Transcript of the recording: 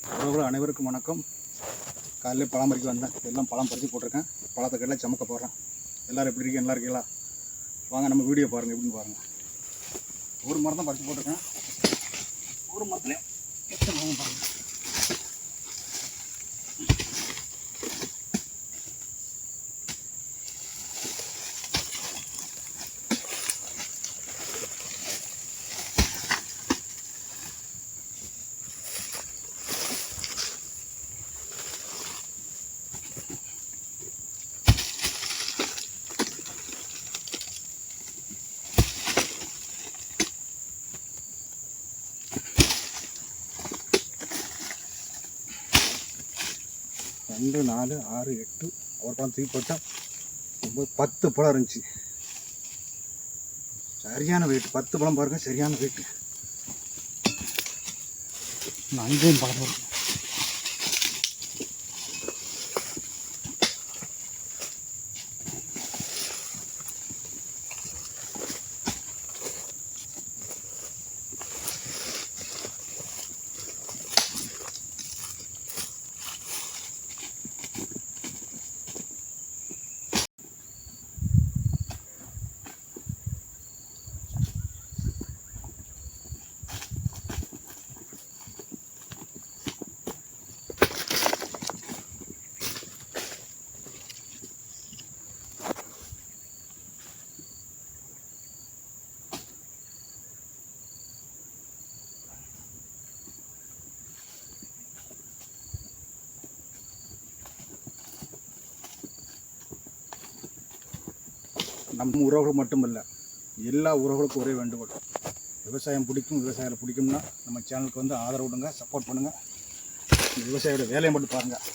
உறவுகள் அனைவருக்கும் வணக்கம். காலையில் பழம் பறிக்க வந்தேன். எல்லாம் பழம் பறித்து போட்டிருக்கேன். பழத்தை கடையில் சமக்க போடுறேன். எல்லோரும் எப்படி இருக்கீங்க? நல்லா இருக்கீங்களா? வாங்க நம்ம வீடியோ பாருங்கள். எப்படின்னு பாருங்கள். ஒரு மரம் தான் பறித்து போட்டிருக்கேன். ஒரு மரத்துலேயே எத்தனை பழம் பாருங்கள். ரெண்டு 4 6 8 ஒரு பழம் தூக்கி போட்டால் 10 பழம் இருந்துச்சு. சரியான வெயிட். 10 பழம் பாருங்க, சரியான வெயிட்டு. அங்கேயும் பழம் இருக்கு. நம்ம உறவுகள் மட்டுமல்ல, எல்லா உறவுகளுக்கும் ஒரே வேண்டுகோள். விவசாயம் பிடிக்கும், விவசாயிகளை பிடிக்கும்னா நம்ம சேனலுக்கு வந்து ஆதரவு விடுங்க, சப்போர்ட் பண்ணுங்கள். இந்த விவசாயியோட வேலையை மட்டும் பாருங்கள்.